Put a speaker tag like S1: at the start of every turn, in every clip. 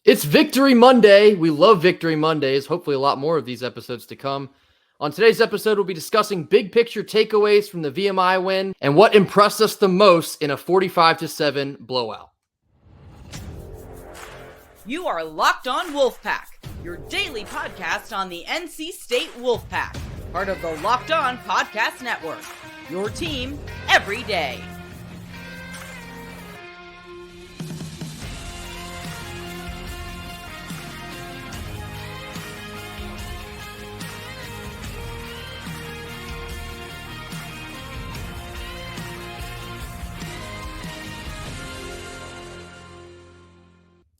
S1: It's Victory Monday. We love Victory Mondays. Hopefully a lot more of these episodes to come. On today's episode, we'll be discussing big picture takeaways from the VMI win and what impressed us the most in a 45-7 blowout.
S2: You are Locked On Wolfpack, your daily podcast on the NC State Wolfpack, part of the Locked On Podcast Network, your team every day.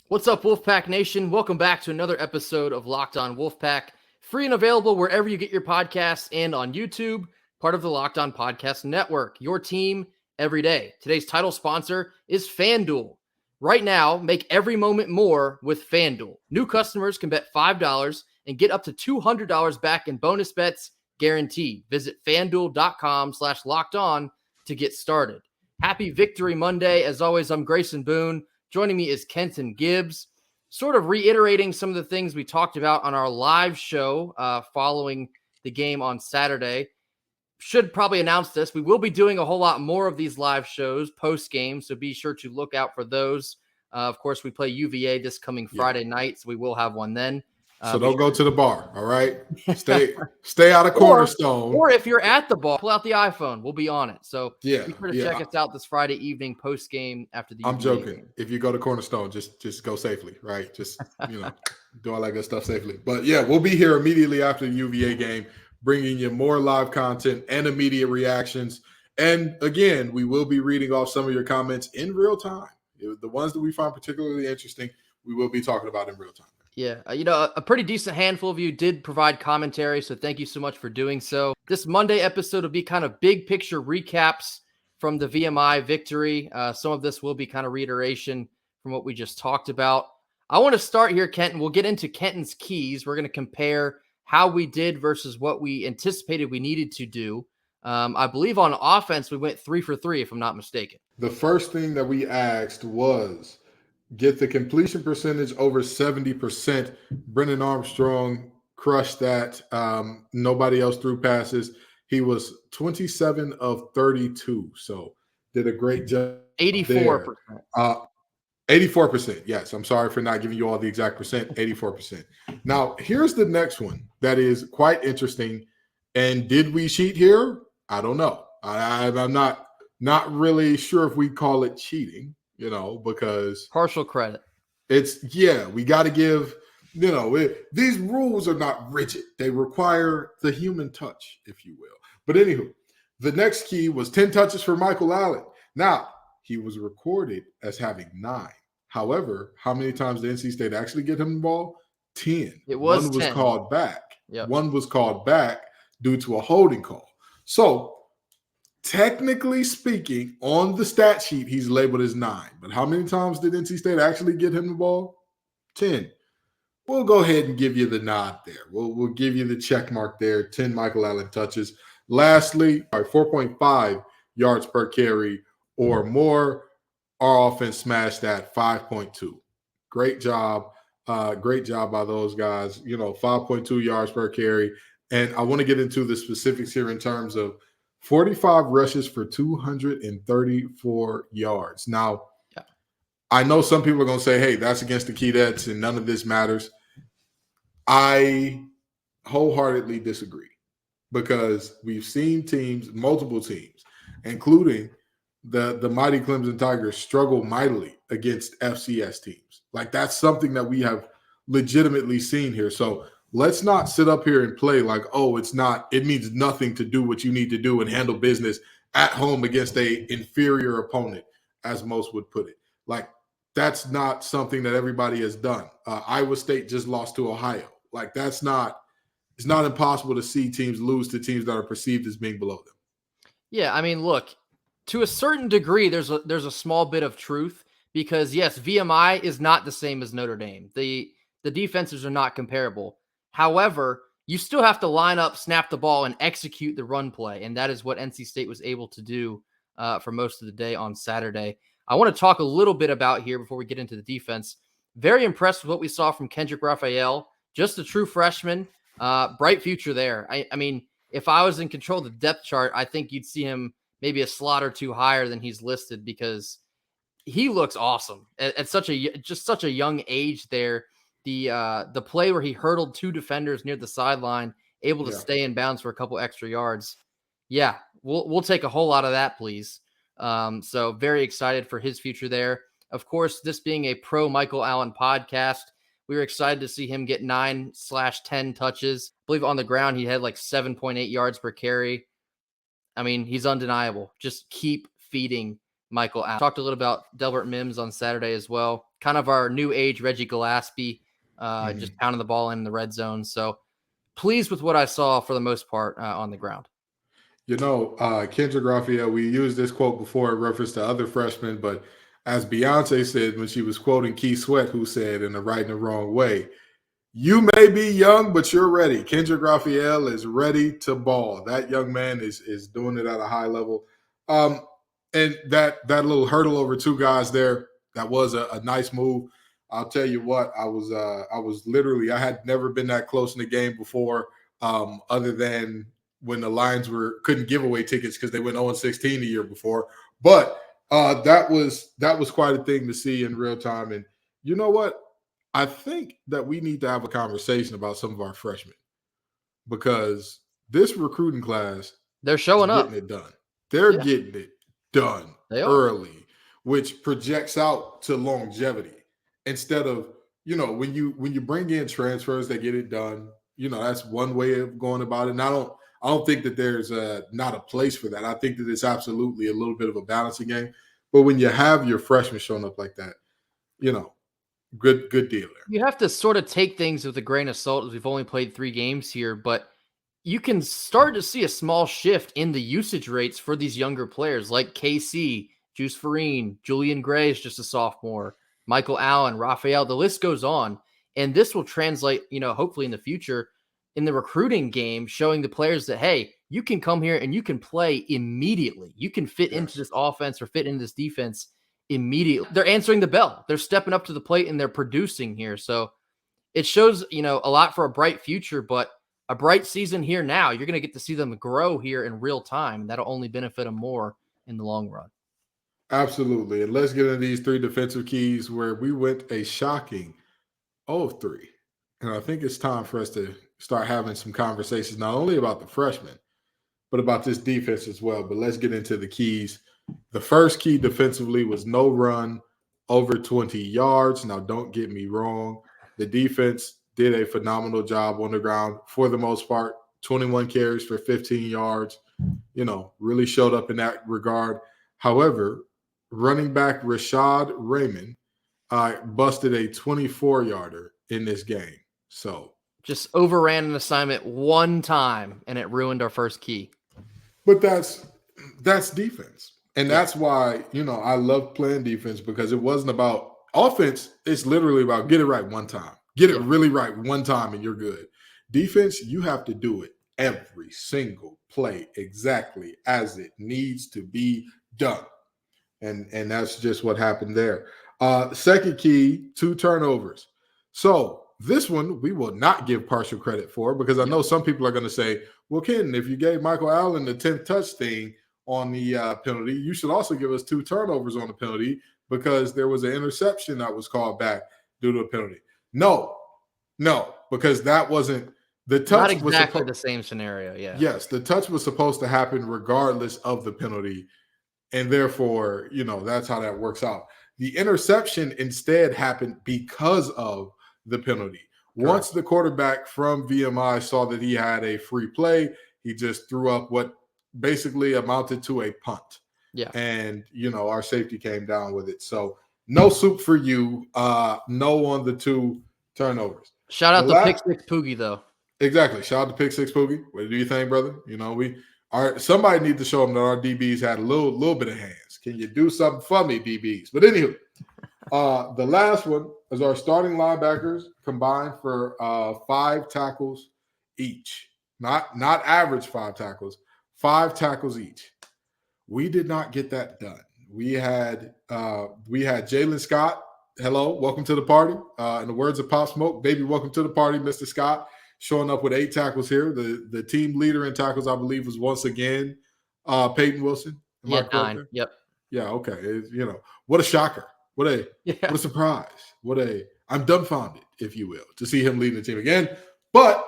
S1: What's up, Wolfpack Nation? Welcome back to another episode of Locked On Wolfpack, free and available wherever you get your podcasts and on YouTube, part of the Locked On Podcast Network, your team every day. Today's title sponsor is FanDuel. Right now, make every moment more with FanDuel. New customers can bet $5 and get up to $200 back in bonus bets guaranteed. Visit FanDuel.com/lockedon to get started. Happy Victory Monday. As always, I'm Grayson Boone. Joining me is Kenton Gibbs, sort of reiterating some of the things we talked about on our live show following the game on Saturday. Should probably announce this. We will be doing a whole lot more of these live shows post-game, so be sure to look out for those. Of course, we play UVA this coming Friday night, so we will have one then.
S3: So don't go to the bar, all right? Stay out of Cornerstone.
S1: Or if you're at the bar, pull out the iPhone. We'll be on it. So be sure to check us out this Friday evening post-game after the
S3: I'm
S1: UVA
S3: joking.
S1: game.
S3: If you go to Cornerstone, just go safely, right? Just, do all that good stuff safely. But, yeah, we'll be here immediately after the UVA game, bringing you more live content and immediate reactions. And, again, we will be reading off some of your comments in real time. The ones that we find particularly interesting, we will be talking about in real time.
S1: Yeah, a pretty decent handful of you did provide commentary, so thank you so much for doing so. This Monday episode will be kind of big picture recaps from the VMI victory. Some of this will be kind of reiteration from what we just talked about. I want to start here, Kenton. We'll get into Kenton's keys. We're going to compare how we did versus what we anticipated we needed to do. I believe on offense, we went 3 for 3, if I'm not mistaken.
S3: The first thing that we asked was get the completion percentage over 70%. Brennan Armstrong crushed that. Nobody else threw passes. He was 27 of 32, so did a great job.
S1: 84%.
S3: 84%. Yes, I'm sorry for not giving you all the exact percent. 84%. Now, here's the next one that is quite interesting. And did we cheat here? I don't know. I'm not really sure if we call it cheating. Because
S1: partial credit.
S3: We got to give, these rules are not rigid. They require the human touch, if you will. But anywho, the next key was 10 touches for Michael Allen. Now, he was recorded as having 9. However, how many times did NC State actually get him the ball? 10.
S1: It was
S3: One
S1: 10.
S3: was called back.
S1: Yep.
S3: One was called back due to a holding call. So, technically speaking, on the stat sheet, he's labeled as 9. But how many times did NC State actually get him the ball? 10. We'll go ahead and give you the nod there. We'll give you the check mark there. 10 Michael Allen touches. Lastly, 4.5 yards per carry or more. Our offense smashed that 5.2. Great job. Great job by those guys. 5.2 yards per carry. And I want to get into the specifics here in terms of 45 rushes for 234 yards. Now, I know some people are going to say, hey, that's against the Keydets and none of this matters. I wholeheartedly disagree because we've seen teams, multiple teams, including the mighty Clemson Tigers, struggle mightily against FCS teams. Like, that's something that we have legitimately seen here. So, let's not sit up here and play like, it means nothing to do what you need to do and handle business at home against a inferior opponent, as most would put it. Like, that's not something that everybody has done. Iowa State just lost to Ohio. Like, it's not impossible to see teams lose to teams that are perceived as being below them.
S1: Yeah, I mean, look, to a certain degree, there's a small bit of truth because, yes, VMI is not the same as Notre Dame. The defenses are not comparable. However, you still have to line up, snap the ball, and execute the run play, and that is what NC State was able to do for most of the day on Saturday. I want to talk a little bit about here before we get into the defense. very impressed with what we saw from Kendrick Raphael. Just a true freshman, bright future there. I mean, if I was in control of the depth chart, I think you'd see him maybe a slot or two higher than he's listed because he looks awesome at such a young age there. The play where he hurdled two defenders near the sideline, able to stay in bounds for a couple extra yards. Yeah, we'll take a whole lot of that, please. So very excited for his future there. Of course, this being a pro Michael Allen podcast, we were excited to see him get 9/10 touches. I believe on the ground, he had like 7.8 yards per carry. I mean, he's undeniable. Just keep feeding Michael Allen. Talked a little about Delbert Mims on Saturday as well. Kind of our new age Reggie Gillespie, just pounding the ball in the red zone. So pleased with what I saw for the most part on the ground.
S3: You know, Kendrick Raphael, we used this quote before in reference to other freshmen, but as Beyonce said when she was quoting Keith Sweat, who said in the right and the wrong way, you may be young, but you're ready. Kendrick Raphael is ready to ball. That young man is doing it at a high level. And that little hurdle over two guys there, that was a nice move. I'll tell you what, I had never been that close in the game before, other than when the Lions couldn't give away tickets because they went 0-16 the year before. But that was quite a thing to see in real time. And you know what? I think that we need to have a conversation about some of our freshmen because this recruiting class,
S1: they're showing up.
S3: Getting it done. They're getting it done early, which projects out to longevity instead of, when you bring in transfers, they get it done. That's one way of going about it. And I don't think that there's not a place for that. I think that it's absolutely a little bit of a balancing game. But when you have your freshmen showing up like that, good deal there.
S1: You have to sort of take things with a grain of salt as we've only played 3 games here, but you can start to see a small shift in the usage rates for these younger players like KC, Juice Farine, Julian Gray is just a sophomore, Michael Allen, Raphael, the list goes on. And this will translate, hopefully in the future in the recruiting game, showing the players that, hey, you can come here and you can play immediately. You can fit into this offense or fit into this defense immediately. They're answering the bell. They're stepping up to the plate and they're producing here. So it shows, a lot for a bright future, but a bright season here now. You're going to get to see them grow here in real time. That'll only benefit them more in the long run.
S3: Absolutely. And let's get into these 3 defensive keys where we went a shocking 0-3. And I think it's time for us to start having some conversations, not only about the freshmen, but about this defense as well. But let's get into the keys. The first key defensively was no run over 20 yards. Now, don't get me wrong. The defense did a phenomenal job on the ground for the most part. 21 carries for 15 yards, really showed up in that regard. However, running back Rashad Raymond busted a 24-yarder in this game. So
S1: just overran an assignment one time, and it ruined our first key.
S3: But that's defense. And that's why, I love playing defense because it wasn't about offense. It's literally about get it right one time. Get it really right one time and you're good. Defense, you have to do it every single play exactly as it needs to be done. And that's just what happened there. Second key, 2 turnovers. So this one we will not give partial credit for because I know some people are going to say, well, Kenton, if you gave Michael Allen the 10th touch thing on the penalty, you should also give us 2 turnovers on the penalty because there was an interception that was called back due to a penalty. No, because that wasn't the touch.
S1: Not exactly the same scenario. Yeah.
S3: Yes, the touch was supposed to happen regardless of the penalty. And therefore, that's how that works out. The interception instead happened because of the penalty. Correct. Once the quarterback from VMI saw that he had a free play, he just threw up what basically amounted to a punt.
S1: Yeah.
S3: And, our safety came down with it. So no soup for you. No on the 2 turnovers.
S1: Shout out to Pick Six Poogie, though.
S3: Exactly. Shout out to Pick Six Poogie. What do you think, brother? Somebody needs to show them that our DBs had a little bit of hands. Can you do something for me, DBs? But anywho, the last one is our starting linebackers combined for 5 tackles each. Not average 5 tackles, 5 tackles each. We did not get that done. We had Jalen Scott hello, welcome to the party. In the words of Pop Smoke, baby, welcome to the party, Mr. Scott. Showing up with 8 tackles here. The team leader in tackles, I believe, was once again Peyton Wilson. Am I correct
S1: 9.
S3: there?
S1: Yep.
S3: Yeah, okay. What a shocker. What a surprise. I'm dumbfounded, if you will, to see him leading the team again. But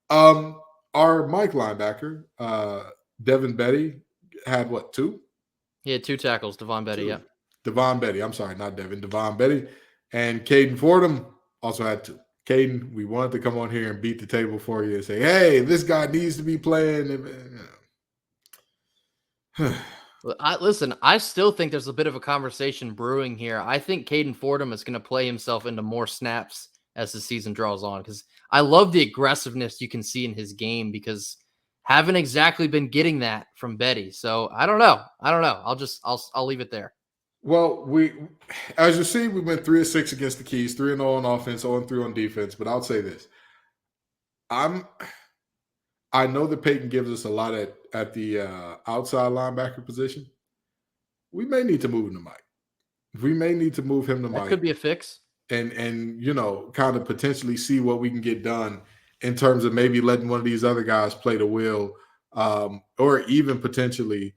S3: our Mike linebacker, Devin Betty, had what, 2?
S1: He had 2 tackles, Devon Betty, yeah.
S3: Devon Betty. I'm sorry, not Devin. Devon Betty. And Caden Fordham also had 2. Caden, we wanted to come on here and beat the table for you and say, hey, this guy needs to be playing.
S1: Listen, I still think there's a bit of a conversation brewing here. I think Caden Fordham is going to play himself into more snaps as the season draws on, because I love the aggressiveness you can see in his game, because haven't exactly been getting that from Betty. So I don't know. I'll leave it there.
S3: Well, as you see, we went 3-6 against the Keys, 3-0 on offense, 0-3 on defense. But I'll say this: I know that Peyton gives us a lot at the outside linebacker position. We may need to move him to Mike. We may need to move him to Mike.
S1: That could be a fix.
S3: And kind of potentially see what we can get done in terms of maybe letting one of these other guys play the wheel, or even potentially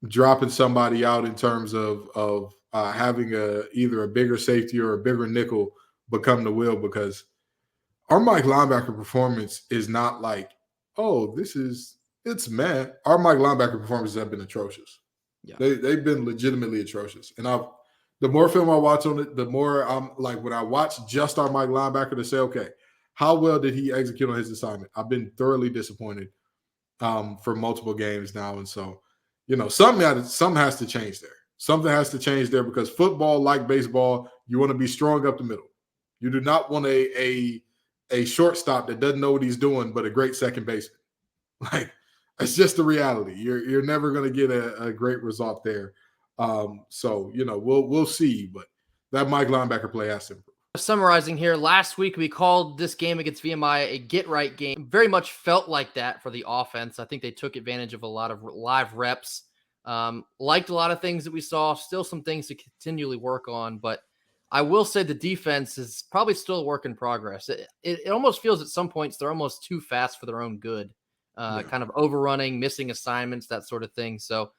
S3: dropping somebody out in terms of having either a bigger safety or a bigger nickel become the wheel, because our Mike linebacker performance is not like, oh, it's mad. Our Mike linebacker performances have been atrocious. Yeah. They've been legitimately atrocious. And the more film I watch on it, the more I'm like, when I watch just our Mike linebacker, to say, okay, how well did he execute on his assignment? I've been thoroughly disappointed for multiple games now. And so, something has to change there. Something has to change there, because football, like baseball, you want to be strong up the middle. You do not want a shortstop that doesn't know what he's doing, but a great second baseman. Like, it's just the reality. You're never going to get a great result there. So we'll see, but that Mike linebacker play has to improve.
S1: Summarizing here, last week we called this game against VMI a get-right game. Very much felt like that for the offense. I think they took advantage of a lot of live reps. Liked a lot of things that we saw. Still some things to continually work on, but I will say the defense is probably still a work in progress. It almost feels at some points they're almost too fast for their own good, kind of overrunning, missing assignments, that sort of thing. So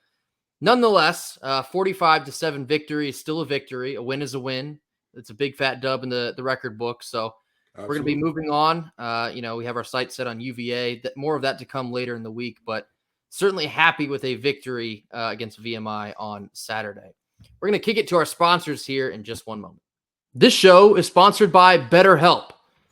S1: nonetheless, 45-7 victory is still a victory. A win is a win. It's a big fat dub in the record book. So Absolutely. We're going to be moving on. We have our sights set on UVA. More of that to come later in the week, but certainly happy with a victory against VMI on Saturday. We're going to kick it to our sponsors here in just one moment. This show is sponsored by Betterhelp.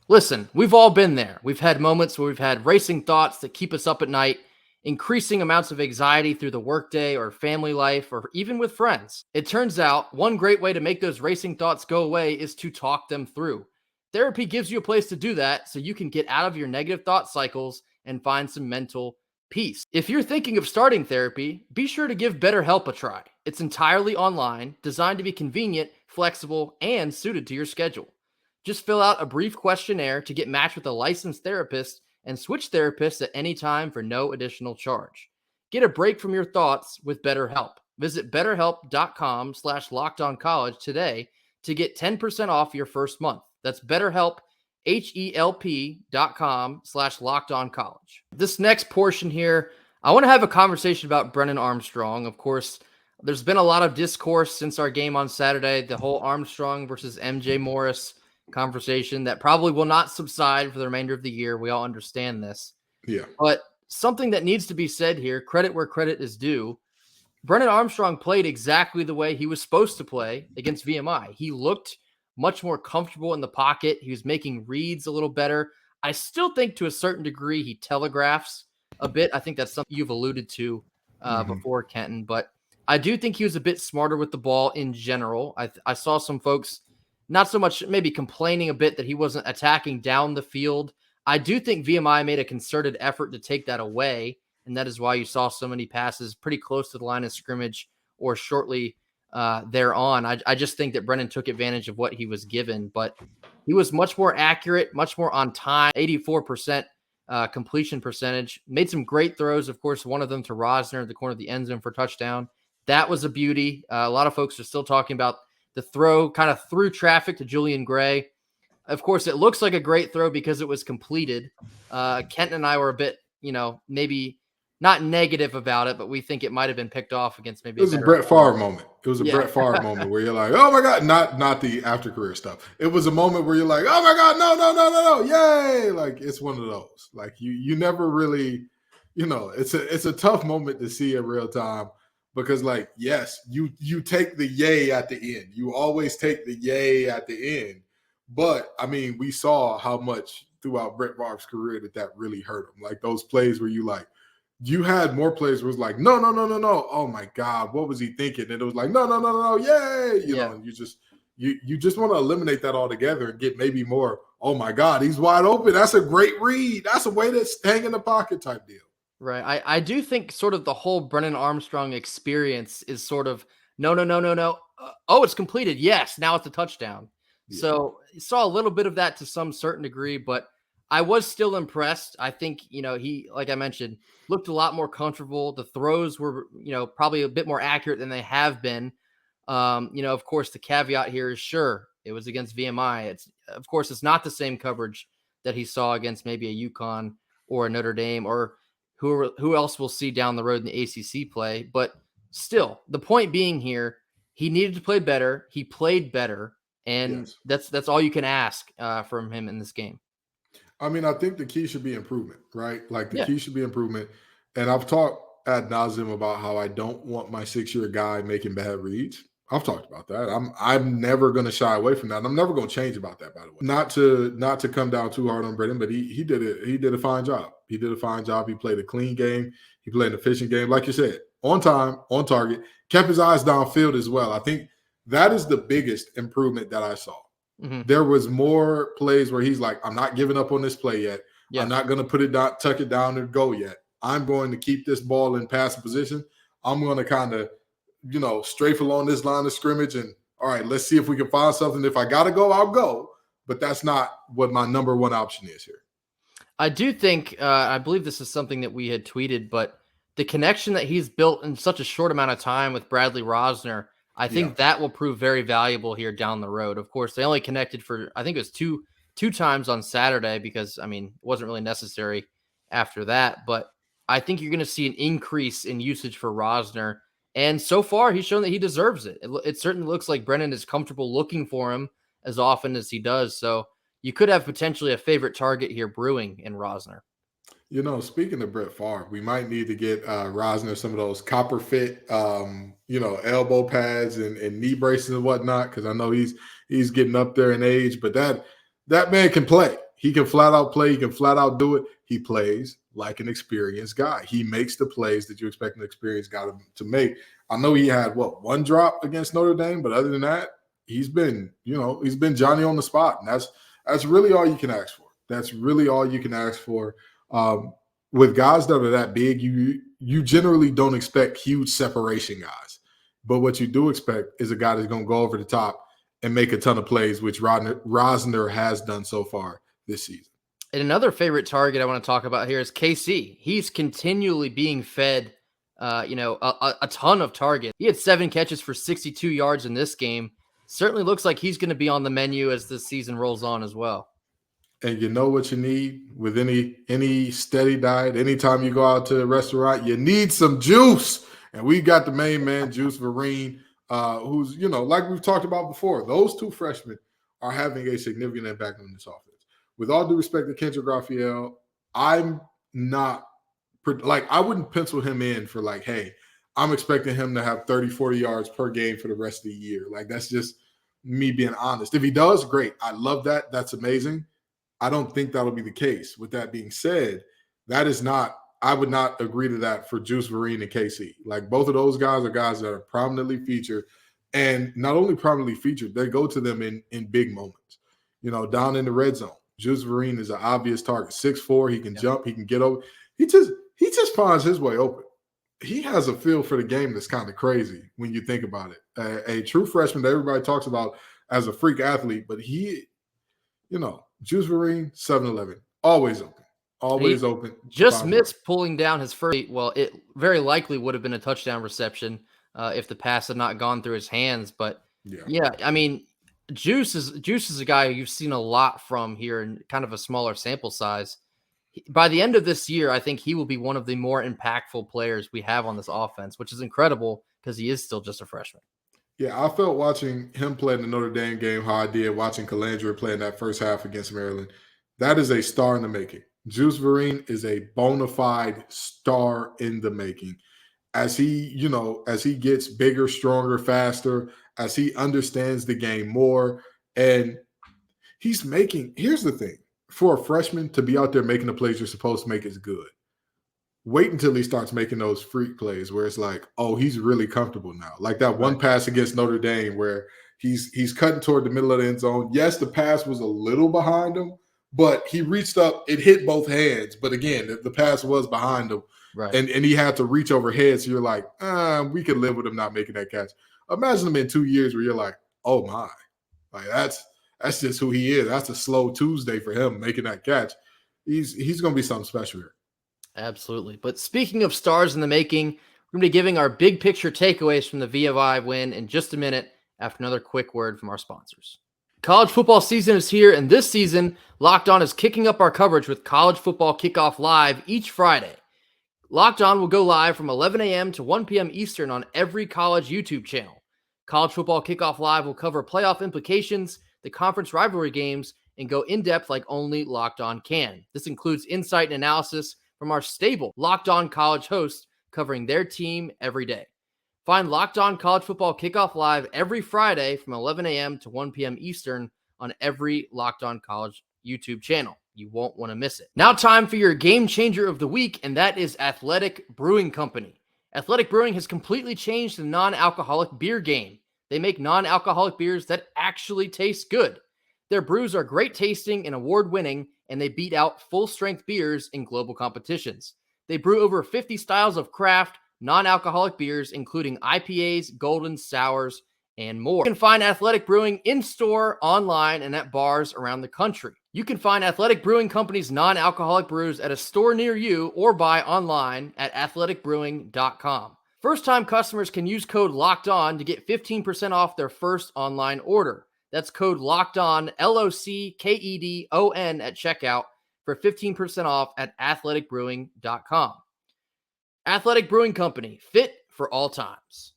S1: Listen, we've all been there. We've had moments where we've had racing thoughts that keep us up at night, increasing amounts of anxiety through the workday or family life, or even with friends. It turns out one great way to make those racing thoughts go away is to talk them through. Therapy gives you a place to do that, so you can get out of your negative thought cycles and find some mental peace. If you're thinking of starting therapy, be sure to give BetterHelp a try. It's entirely online, designed to be convenient, flexible, and suited to your schedule. Just fill out a brief questionnaire to get matched with a licensed therapist and switch therapists at any time for no additional charge. Get a break from your thoughts with BetterHelp. Visit betterhelp.com/lockedoncollege today to get 10% off your first month. That's BetterHelp, HELP.com/lockedoncollege. This next portion here, I want to have a conversation about Brennan Armstrong. Of course, there's been a lot of discourse since our game on Saturday, the whole Armstrong versus MJ Morris conversation that probably will not subside for the remainder of the year. We all understand this.
S3: Yeah.
S1: But something that needs to be said here, credit where credit is due, Brennan Armstrong played exactly the way he was supposed to play against VMI. He looked much more comfortable in the pocket. He was making reads a little better. I still think to a certain degree he telegraphs a bit. I think that's something you've alluded to before, Kenton. But I do think he was a bit smarter with the ball in general. I saw some folks not so much maybe complaining a bit that he wasn't attacking down the field. I do think VMI made a concerted effort to take that away, and that is why you saw so many passes pretty close to the line of scrimmage or shortly thereon. I just think that Brennan took advantage of what he was given, but he was much more accurate, much more on time, 84% completion percentage, made some great throws. Of course, one of them to Rosner at the corner of the end zone for touchdown. That was a beauty. A lot of folks are still talking about The throw kind of threw traffic to Julian Gray. Of course, it looks like a great throw because it was completed. Kenton and I were a bit, maybe not negative about it, but we think it might have been picked off against maybe.
S3: It was a Brett Favre moment. It was a Brett Favre moment where you're like, oh my God, not the after career stuff. It was a moment where you're like, oh my God, no, yay! Like it's one of those. Like you never really, it's a tough moment to see in real time because like yes, you take the yay at the end. You always take the yay at the end. But I mean, we saw how much throughout Brett Favre's career that really hurt him. Like those plays where you had more plays where it was like, no. Oh my God, what was he thinking? And it was like, no, yay. You know, and you just want to eliminate that altogether and get maybe more, oh my God, he's wide open. That's a great read. That's a way that's hang in the pocket type deal.
S1: Right. I do think sort of the whole Brennan Armstrong experience is sort of no. Oh, it's completed. Yes. Now it's a touchdown. Yeah. So you saw a little bit of that to some certain degree, but I was still impressed. I think, he, like I mentioned, looked a lot more comfortable. The throws were, probably a bit more accurate than they have been. Of course, the caveat here is sure, it was against VMI. It's not the same coverage that he saw against maybe a UConn or a Notre Dame or who else we'll see down the road in the ACC play. But still, the point being here, he needed to play better. He played better. And yes, that's all you can ask from him in this game.
S3: I mean, I think the key should be improvement, right? Like the key should be improvement. And I've talked ad nauseum about how I don't want my 6-year guy making bad reads. I've talked about that. I'm never going to shy away from that. I'm never going to change about that, by the way. Not to come down too hard on Brennan, but he did it. He did a fine job. He did a fine job. He played a clean game. He played an efficient game. Like you said, on time, on target, kept his eyes downfield as well. I think that is the biggest improvement that I saw. Mm-hmm. There was more plays where he's like, I'm not giving up on this play yet. Yeah. I'm not going to put it down, tuck it down and go yet. I'm going to keep this ball in passing position. I'm going to kind of, strafe along this line of scrimmage. And all right, let's see if we can find something. If I got to go, I'll go. But that's not what my number one option is here.
S1: I do think, I believe this is something that we had tweeted, but the connection that he's built in such a short amount of time with Bradley Rosner, I think that will prove very valuable here down the road. Of course, they only connected for, I think it was two times on Saturday because, it wasn't really necessary after that. But I think you're going to see an increase in usage for Rosner. And so far, he's shown that he deserves it. It certainly looks like Brennan is comfortable looking for him as often as he does. So you could have potentially a favorite target here brewing in Rosner.
S3: Speaking of Brett Favre, we might need to get Rosner some of those copper fit, elbow pads and knee braces and whatnot, because I know he's getting up there in age. But that man can play. He can flat out play. He can flat out do it. He plays like an experienced guy. He makes the plays that you expect an experienced guy to make. I know he had one drop against Notre Dame, but other than that, he's been Johnny on the spot, and that's really all you can ask for. That's really all you can ask for. With guys that are that big, you generally don't expect huge separation guys. But what you do expect is a guy that's going to go over the top and make a ton of plays, which Rosner has done so far this season.
S1: And another favorite target I want to talk about here is KC. He's continually being fed, a ton of targets. He had 7 catches for 62 yards in this game. Certainly looks like he's going to be on the menu as the season rolls on as well.
S3: And you know what you need with any steady diet. Anytime you go out to a restaurant, you need some juice. And we got the main man, Juice Vereen, who's, like we've talked about before, those two freshmen are having a significant impact on this offense. With all due respect to Kendrick Raphael, I'm not I wouldn't pencil him in for hey, I'm expecting him to have 30, 40 yards per game for the rest of the year. That's just me being honest. If he does, great. I love that. That's amazing. I don't think that'll be the case. With that being said, I would not agree to that for Juice Vereen and KC. Both of those guys are guys that are prominently featured, and not only prominently featured, they go to them in big moments, down in the red zone. Juice Vereen is an obvious target. 6'4", he can jump, he can get over. He just finds his way open. He has a feel for the game that's kind of crazy when you think about it. A true freshman that everybody talks about as a freak athlete, but he, Juice Vereen, 7-11, always open. Always open.
S1: Just missed pulling down his first. Well, it very likely would have been a touchdown reception if the pass had not gone through his hands. But Yeah. I mean, Juice is a guy you've seen a lot from here in kind of a smaller sample size. By the end of this year, I think he will be one of the more impactful players we have on this offense, which is incredible because he is still just a freshman.
S3: Yeah, I felt watching him play in the Notre Dame game how I did watching Calandra play in that first half against Maryland. That is a star in the making. Juice Vereen is a bona fide star in the making. As he gets bigger, stronger, faster, as he understands the game more, and he's making. Here's the thing: for a freshman to be out there making the plays you're supposed to make is good. Wait until he starts making those freak plays where it's like, oh, he's really comfortable now. Like that one pass against Notre Dame where he's cutting toward the middle of the end zone. Yes, the pass was a little behind him, but he reached up. It hit both hands. But again, the pass was behind him.
S1: Right.
S3: And he had to reach overhead. So you're like, we could live with him not making that catch. Imagine him in 2 years where you're like, oh my. Like that's just who he is. That's a slow Tuesday for him making that catch. He's going to be something special here.
S1: Absolutely. But speaking of stars in the making, we're going to be giving our big picture takeaways from the VMI win in just a minute after another quick word from our sponsors. College football season is here, and this season, Locked On is kicking up our coverage with College Football Kickoff Live each Friday. Locked On will go live from 11 a.m. to 1 p.m. Eastern on every college YouTube channel. College Football Kickoff Live will cover playoff implications, the conference rivalry games, and go in-depth like only Locked On can. This includes insight and analysis from our stable Locked On College hosts covering their team every day. Find Locked On College Football Kickoff Live every Friday from 11 a.m. to 1 p.m. Eastern on every Locked On College YouTube channel. You won't want to miss it. Now time for your game changer of the week, and that is Athletic Brewing Company. Athletic Brewing has completely changed the non-alcoholic beer game. They make non-alcoholic beers that actually taste good. Their brews are great tasting and award-winning, and they beat out full-strength beers in global competitions. They brew over 50 styles of craft, non-alcoholic beers, including IPAs, golden sours, and more. You can find Athletic Brewing in-store, online, and at bars around the country. You can find Athletic Brewing Company's non-alcoholic brews at a store near you or buy online at athleticbrewing.com. First-time customers can use code LOCKEDON to get 15% off their first online order. That's code LOCKEDON, LOCKEDON at checkout for 15% off at athleticbrewing.com. Athletic Brewing Company, fit for all times.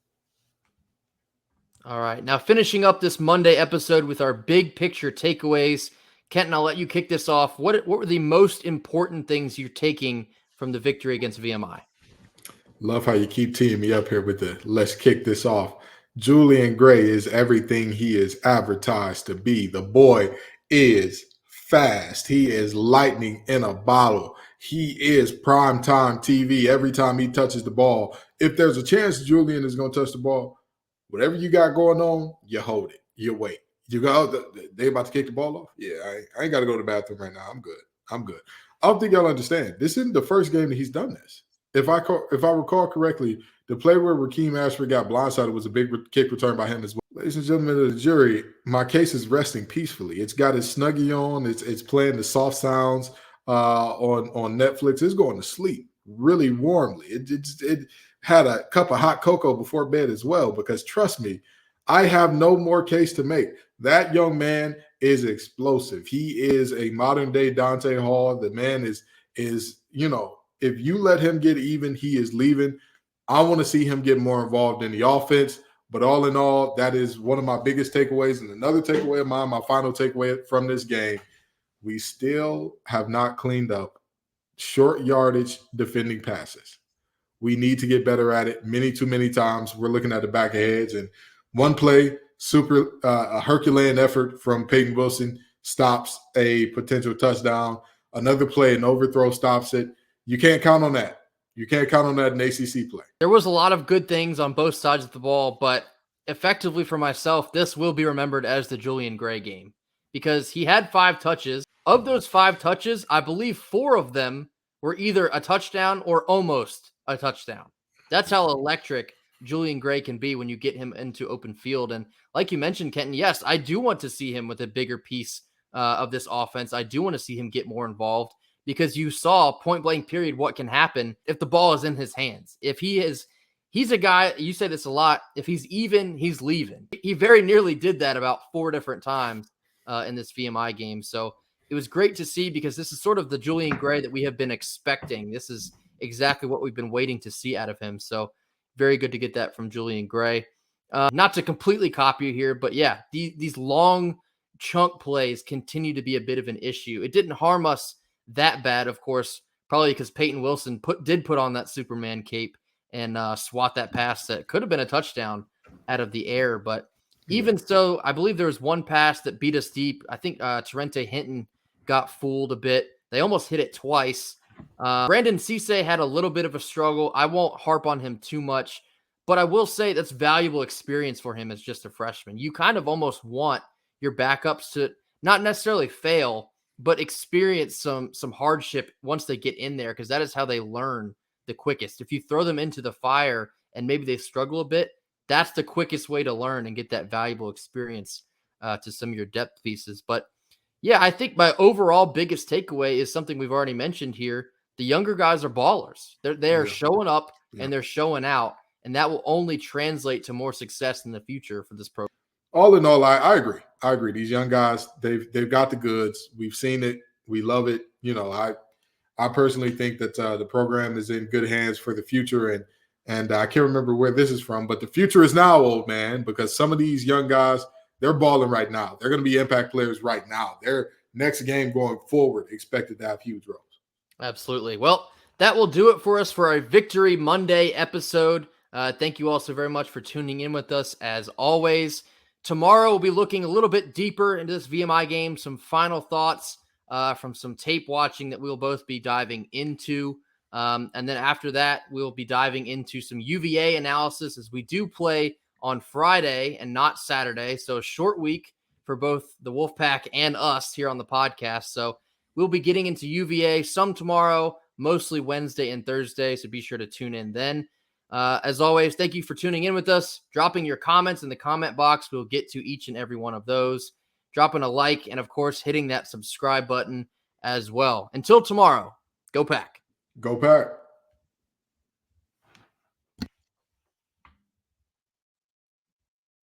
S1: All right, now finishing up this Monday episode with our big picture takeaways. Kenton, I'll let you kick this off. What were the most important things you're taking from the victory against VMI?
S3: Love how you keep teeing me up here with the let's kick this off. Julian Gray is everything he is advertised to be. The boy is fast. He is lightning in a bottle. He is primetime TV every time he touches the ball. If there's a chance Julian is going to touch the ball, whatever you got going on, you hold it. You wait. You go, oh, they about to kick the ball off? Yeah, I ain't got to go to the bathroom right now. I'm good. I don't think y'all understand. This isn't the first game that he's done this. If I recall correctly, the play where Raheem Ashford got blindsided was a big kick return by him as well. Ladies and gentlemen of the jury, my case is resting peacefully. It's got its Snuggie on. It's playing the soft sounds on Netflix. It's going to sleep really warmly. It had a cup of hot cocoa before bed as well, because trust me, I have no more case to make. That young man is explosive. He is a modern day Dante Hall. The man is if you let him get even, he is leaving. I want to see him get more involved in the offense. But all in all, that is one of my biggest takeaways. And another takeaway of mine, my final takeaway from this game, we still have not cleaned up short yardage defending passes. We need to get better at it. Too many times we're looking at the back of heads. And one play, a Herculean effort from Peyton Wilson stops a potential touchdown. Another play, an overthrow stops it. You can't count on that. You can't count on that in ACC play.
S1: There was a lot of good things on both sides of the ball, but effectively for myself, this will be remembered as the Julian Gray game because he had 5 touches. Of those 5 touches, I believe 4 of them were either a touchdown or almost a touchdown. That's how electric Julian Gray can be when you get him into open field. And like you mentioned, Kenton, yes, I do want to see him with a bigger piece of this offense. I do want to see him get more involved, because you saw point blank period what can happen if the ball is in his hands. If he is he's a guy, you say this a lot, if he's even, he's leaving. He very nearly did that about 4 different times in this VMI game. So it was great to see, because this is sort of the Julian Gray that we have been expecting. This is exactly what we've been waiting to see out of him. So very good to get that from Julian Gray. Not to completely copy you here, but yeah, these long chunk plays continue to be a bit of an issue. It didn't harm us that bad, of course, probably because Peyton Wilson did put on that Superman cape and swat that pass that could have been a touchdown out of the air. But even so, I believe there was one pass that beat us deep. I think Terrente Hinton got fooled a bit. They almost hit it twice. Brandon Cisse had a little bit of a struggle. I won't harp on him too much, but I will say that's valuable experience for him as just a freshman. You kind of almost want your backups to not necessarily fail, but experience some hardship once they get in there, because that is how they learn the quickest. If you throw them into the fire and maybe they struggle a bit, that's the quickest way to learn and get that valuable experience to some of your depth pieces. But yeah, I think my overall biggest takeaway is something we've already mentioned here. The younger guys are ballers. They are showing up and they're showing out, and that will only translate to more success in the future for this program.
S3: All in all, I agree. I agree. These young guys, they've got the goods. We've seen it. We love it. You know, I personally think that the program is in good hands for the future. And I can't remember where this is from, but the future is now, old man, because some of these young guys, they're balling right now. They're going to be impact players right now. Their next game going forward expected to have huge roles.
S1: Absolutely. Well, that will do it for us for our Victory Monday episode. Thank you all so very much for tuning in with us as always. Tomorrow we'll be looking a little bit deeper into this VMI game, some final thoughts from some tape watching that we'll both be diving into. And then after that, we'll be diving into some UVA analysis, as we do play on Friday and not Saturday. So a short week for both the Wolfpack and us here on the podcast. So we'll be getting into UVA some tomorrow, mostly Wednesday and Thursday. So be sure to tune in then. As always, thank you for tuning in with us, dropping your comments in the comment box. We'll get to each and every one of those, dropping a like, and of course, hitting that subscribe button as well. Until tomorrow, go Pack.
S3: Go Pack.